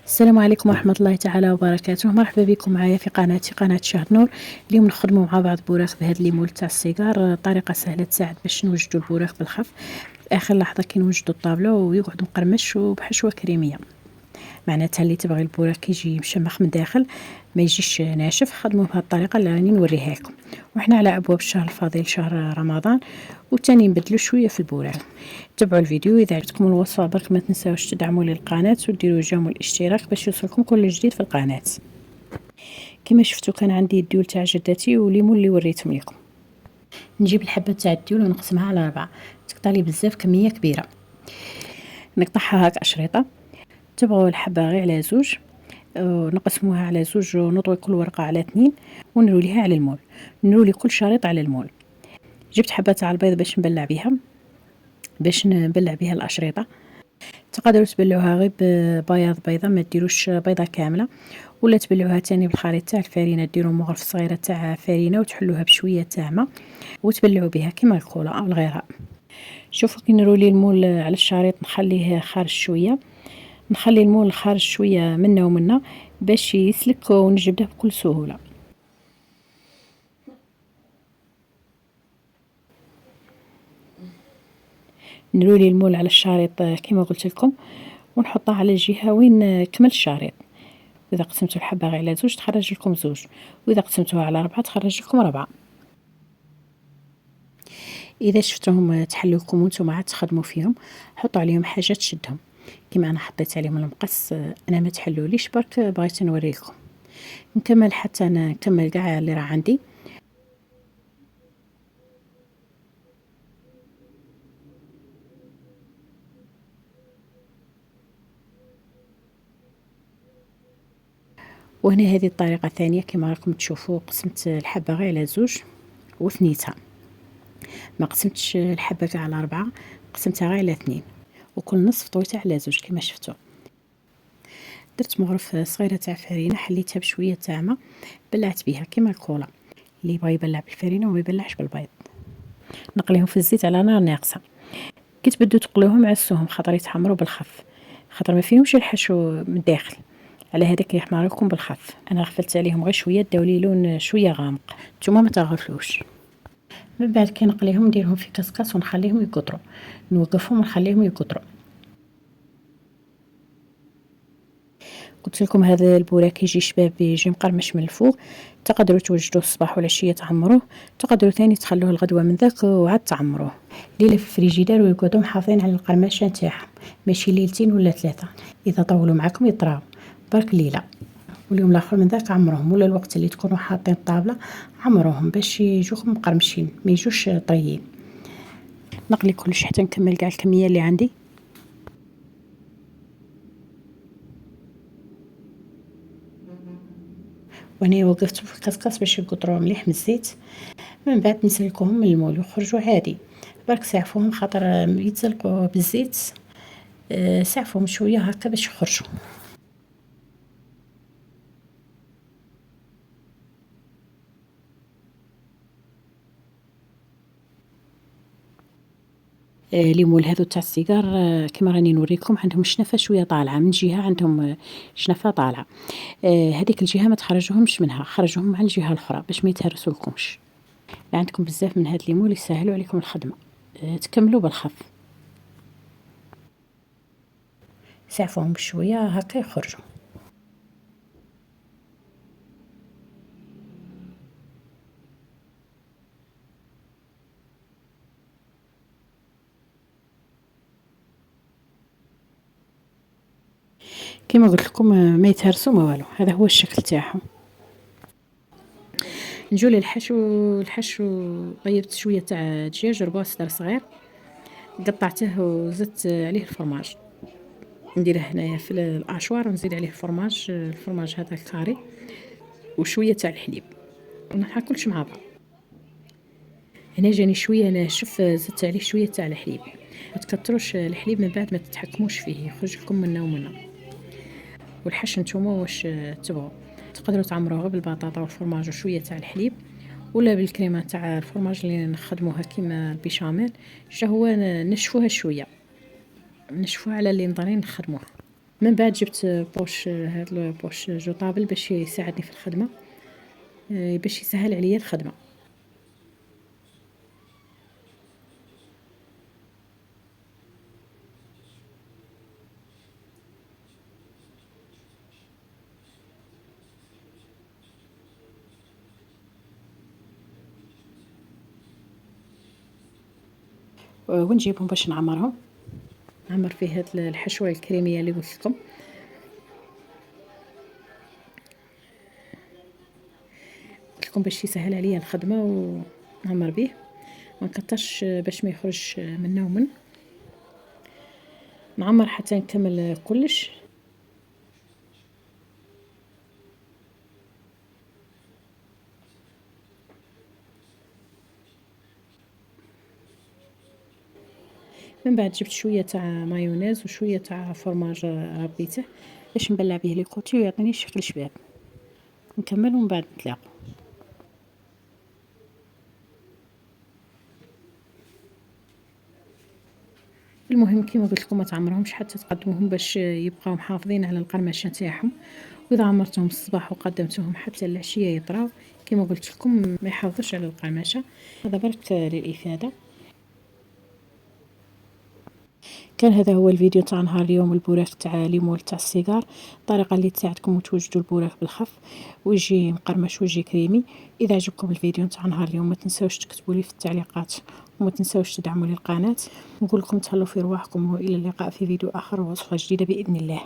السلام عليكم ورحمة الله تعالى وبركاته. مرحبا بكم معايا في قناتي قناة شهد نور. اليوم نخدموا مع بعض بوراق بهذا الليمول تاع السيجار، طريقة سهلة تساعد باش نوجدوا البوراق بالخف في اخر لحظة كي نوجدوا الطابلو ويقعد مقرمش وبحشوة كريمية. معناتها اللي تبغي البوراق يجي مشمخ من داخل ما يجيش ناشف، خدموه بهذه الطريقة اللي راني نوريها لكم. وإحنا على أبواب الشهر الفضيل شهر رمضان، وتاني نبدلو شوية في البوراق. تابعوا الفيديو. إذا عجبتكم الوصفة برك ما تنساوش تدعموا لي القناة وديروا جيم والاشتراك باش يوصلكم كل جديد في القناة. كما شفتوا كان عندي الديول تاع جدتي وليمون اللي وريتهم لكم. نجيب الحبة تاع الديول ونقسمها على 4، تقطع لي بزاف كمية كبيرة، نقطعها هاك أشرطة. تبغوا الحبة غير على 2، ونقسموها على 2 ونطوي كل ورقة على 2 ونروليها على المول، نرولي كل شريط على المول. جبت حبة تاع البيض باش نبلع بها الأشرطة. تقدروا تبلعوها غير ببياض بيضة، ما ديروش بيضة كاملة، ولا تبلعوها تاني بالخليط تاع الفارينة، ديروا مغرف صغيرة تاع فارينة وتحلوها بشوية تاع ماء وتبلعوا بها كيما الكولا أو الغيراء. شوفوا كي نرولي المول على الشريط نخليه خارج شوية، نخلي المول خارج شوية منا ومنا باش يسلك ونجبده بكل سهولة. نرولي المول على الشريط كما قلت لكم، ونحطها على الجهة وين كمل الشريط. إذا قسمتوا الحبة غير على 2 تخرج لكم 2، وإذا قسمتوها على 4 تخرج لكم 4. إذا شفتوهم تحلوا لكم وانتم عاد تخدموا فيهم، حطوا عليهم حاجة تشدهم. كما أنا حطيت عليهم المقص، أنا ما تحلوليش برك بغيت نوريكم. نكمل حتى نكمل كاع اللي راه عندي. وهنا هذه الطريقة الثانية كما راكم تشوفوا، قسمت الحبة غير على 2 وثنيتها، ما قسمتش الحبة كاع على 4، قسمتها غير على 2، وكل نصف طويتها على 2 كما شفتوا. درت مغرف صغيرة تاع فرينة، حليتها بشوية تاع ماء، بلعت بها كيما الكولا. اللي يبغى يبلع بالفرينة وما يبلعش بالبيض. نقليهم في الزيت على نار ناقصة. كي تبدو تقلوهم عسوهم خاطر يتحمروا بالخف، خاطر ما فيهمش الحشو من الداخل، على هذاك يحمر لكم بالخف. انا غفلت عليهم غير شويه، داو لي لون شويه غامق، نتوما ما تغفلوش. من بعد كي نقليهم نديرهم في كاسكاس ونخليهم يقطروا، نوقفهم ونخليهم يقطروا. قلت لكم هذا البوراك يجي شباب، يجي مقرمش من الفوق. تقدروا توجدوه الصباح والعشيه تعمروه، تقدروا ثاني تخلوه الغدوه من ذاك وعاد تعمروه ليله في الفريجيدار ويقعدوا محافظين على القرمشه نتاعهم، ماشي ليلتين ولا 3. اذا طولوا معكم يطراو برك ليله، واليوم الاخر من ذاك عمروهم، ولا الوقت اللي تكونوا حاطين الطابله عمروهم باش يجوكم مقرمشين ما يجوش طريين. نقلي كلش حتى نكمل كاع الكميه اللي عندي. وهنا وقفت في الكسكس باش يقطروا مليح من الزيت. من بعد نسلكوهم من المول ويخرجوا عادي، برك سعفوهم خاطر يتزلقوا بالزيت. سعفوهم شويه هكا باش يخرجوا. ليمول هذو تاع السيجار، كما راني نوريكم عندهم شنفه شويه طالعه من جهه، عندهم شنفه طالعه. هذيك الجهه ما تخرجوهمش منها، خرجوهم مع الجهه الاخرى باش ما يتهرسوا لكمش. عندكم بزاف من هاد ليمول يسهلوا عليكم الخدمه. تكملوا بالخف، سعفوهم بشويه هكا يخرجوا. كما قلت لكم ما يتهرسوا ما والو، هذا هو الشكل تاعهم. نجو الحشو طيبت شويه تاع دجاج ربع صدر صغير، قطعته وزدت عليه الفرماج. نديره هنايا في الاشوار ونزيد عليه الفرماج هذا الكاري وشويه تاع الحليب ونحرك كلش مع بعض. هنا جاني شويه ناشف، زدت عليه شويه تاع الحليب. ما تكتروش الحليب من بعد ما تتحكموش فيه، يخرج لكم منا ومنا. والحش نتوما واش تبغوا، تقدروا تعمروه غير بالبطاطا والفرماج وشويه تاع الحليب، ولا بالكريمه تاع الفرماج اللي نخدموها كيما البيشاميل. هو نشفوها شويه، نشفوها على اللي نظرين نخدموها. من بعد جبت بوش، هذا البوش جوطابل باش يساعدني في الخدمة، باش يسهل عليا الخدمة. ونجيبهم باش نعمرهم، نعمر فيه هاد الحشوة الكريمية اللي قلت لكم. قلت لكم باش يسهل عليا الخدمة ونعمر به، ما نكترش باش ما يخرج منا ومن. نعمر حتى نكمل كلش. من بعد جبت شوية تاع مايونيز وشوية تاع فرماج ربيته باش نبلع به لي كوتي ويعطيني شكل شباب. نكمل ومن بعد نتلاقوا. المهم كيما قلت لكم ما تعمرهمش حتى تقدموهم باش يبقاو محافظين على القرمشه نتاعهم. واذا عمرتهم الصباح وقدمتوهم حتى العشيه يطراو كيما قلت لكم ما يحافظوش على القرمشه. هذا برك للافاده. كان هذا هو الفيديو تاع نهار اليوم، البوراق تاع ليمول تاع السيجار، الطريقه اللي تساعدكم وتوجدوا البوراق بالخف ويجي مقرمش ويجي كريمي. اذا عجبكم الفيديو تاع نهار اليوم ما تنساوش تكتبوا لي في التعليقات، وما تنساوش تدعموا لي القناه. نقول لكم تهلوا في رواحكم، والى اللقاء في فيديو اخر ووصفه جديده باذن الله.